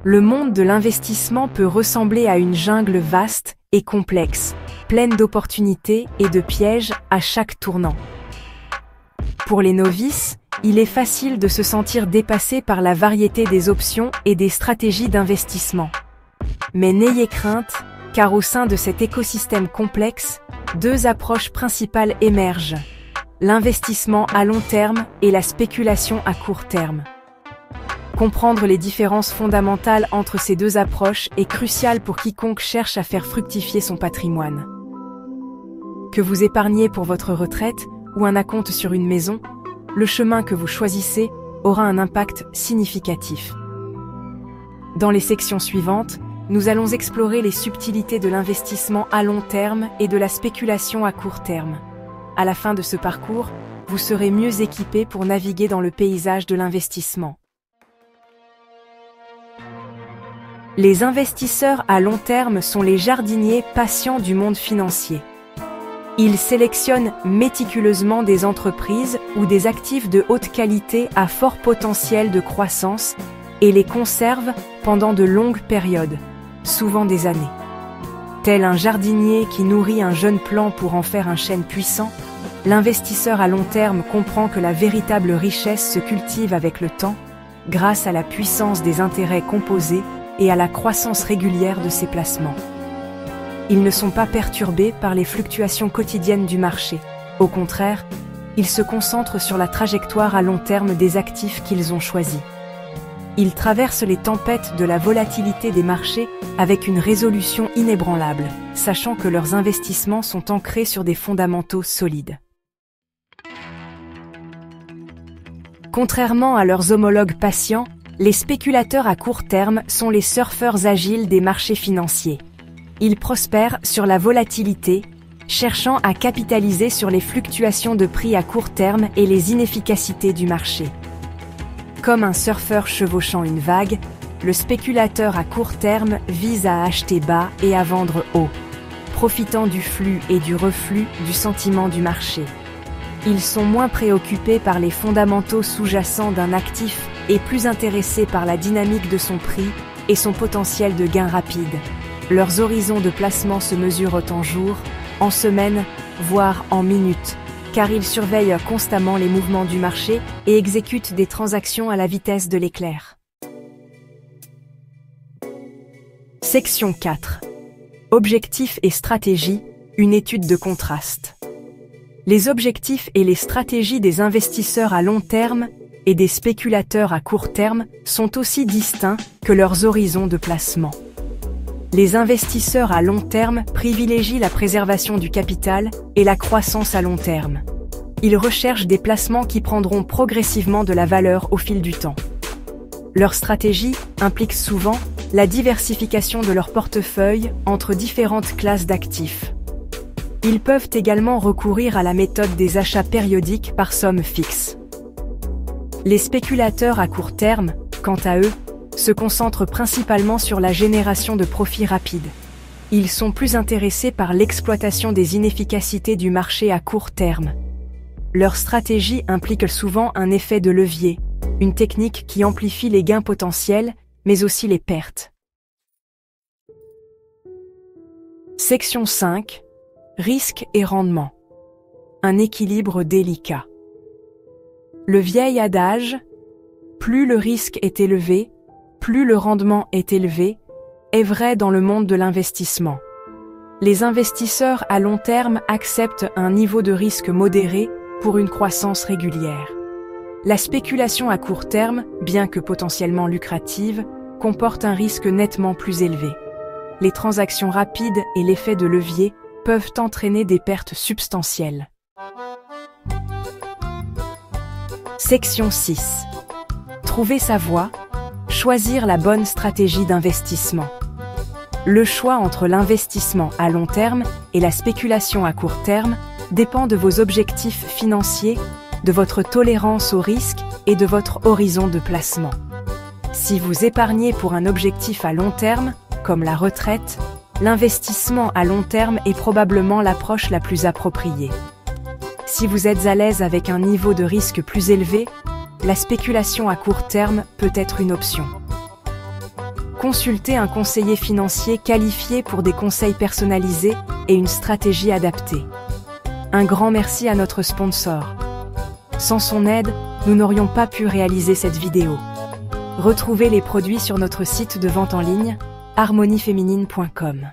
Le monde de l'investissement peut ressembler à une jungle vaste et complexe, pleine d'opportunités et de pièges à chaque tournant. Pour les novices, il est facile de se sentir dépassé par la variété des options et des stratégies d'investissement. Mais n'ayez crainte, car au sein de cet écosystème complexe, deux approches principales émergent: l'investissement à long terme et la spéculation à court terme. Comprendre les différences fondamentales entre ces deux approches est crucial pour quiconque cherche à faire fructifier son patrimoine. Que vous épargniez pour votre retraite ou un acompte sur une maison, le chemin que vous choisissez aura un impact significatif. Dans les sections suivantes, nous allons explorer les subtilités de l'investissement à long terme et de la spéculation à court terme. À la fin de ce parcours, vous serez mieux équipé pour naviguer dans le paysage de l'investissement. Les investisseurs à long terme sont les jardiniers patients du monde financier. Ils sélectionnent méticuleusement des entreprises ou des actifs de haute qualité à fort potentiel de croissance et les conservent pendant de longues périodes, souvent des années. Tel un jardinier qui nourrit un jeune plant pour en faire un chêne puissant, l'investisseur à long terme comprend que la véritable richesse se cultive avec le temps, grâce à la puissance des intérêts composés et à la croissance régulière de ses placements. Ils ne sont pas perturbés par les fluctuations quotidiennes du marché. Au contraire, ils se concentrent sur la trajectoire à long terme des actifs qu'ils ont choisis. Ils traversent les tempêtes de la volatilité des marchés avec une résolution inébranlable, sachant que leurs investissements sont ancrés sur des fondamentaux solides. Contrairement à leurs homologues patients, les spéculateurs à court terme sont les surfeurs agiles des marchés financiers. Ils prospèrent sur la volatilité, cherchant à capitaliser sur les fluctuations de prix à court terme et les inefficacités du marché. Comme un surfeur chevauchant une vague, le spéculateur à court terme vise à acheter bas et à vendre haut, profitant du flux et du reflux du sentiment du marché. Ils sont moins préoccupés par les fondamentaux sous-jacents d'un actif et plus intéressés par la dynamique de son prix et son potentiel de gain rapide. Leurs horizons de placement se mesurent en jours, en semaines, voire en minutes, car ils surveillent constamment les mouvements du marché et exécutent des transactions à la vitesse de l'éclair. Section 4. Objectifs et stratégies, une étude de contraste. Les objectifs et les stratégies des investisseurs à long terme et des spéculateurs à court terme sont aussi distincts que leurs horizons de placement. Les investisseurs à long terme privilégient la préservation du capital et la croissance à long terme. Ils recherchent des placements qui prendront progressivement de la valeur au fil du temps. Leur stratégie implique souvent la diversification de leur portefeuille entre différentes classes d'actifs. Ils peuvent également recourir à la méthode des achats périodiques par somme fixe. Les spéculateurs à court terme, quant à eux, se concentrent principalement sur la génération de profits rapides. Ils sont plus intéressés par l'exploitation des inefficacités du marché à court terme. Leur stratégie implique souvent un effet de levier, une technique qui amplifie les gains potentiels, mais aussi les pertes. Section 5. Risque et rendement. Un équilibre délicat. Le vieil adage « plus le risque est élevé, plus le rendement est élevé » est vrai dans le monde de l'investissement. Les investisseurs à long terme acceptent un niveau de risque modéré pour une croissance régulière. La spéculation à court terme, bien que potentiellement lucrative, comporte un risque nettement plus élevé. Les transactions rapides et l'effet de levier peuvent entraîner des pertes substantielles. Section 6. Trouver sa voie, choisir la bonne stratégie d'investissement. Le choix entre l'investissement à long terme et la spéculation à court terme dépend de vos objectifs financiers, de votre tolérance au risque et de votre horizon de placement. Si vous épargnez pour un objectif à long terme, comme la retraite, l'investissement à long terme est probablement l'approche la plus appropriée. Si vous êtes à l'aise avec un niveau de risque plus élevé, la spéculation à court terme peut être une option. Consultez un conseiller financier qualifié pour des conseils personnalisés et une stratégie adaptée. Un grand merci à notre sponsor. Sans son aide, nous n'aurions pas pu réaliser cette vidéo. Retrouvez les produits sur notre site de vente en ligne, harmonieféminine.com.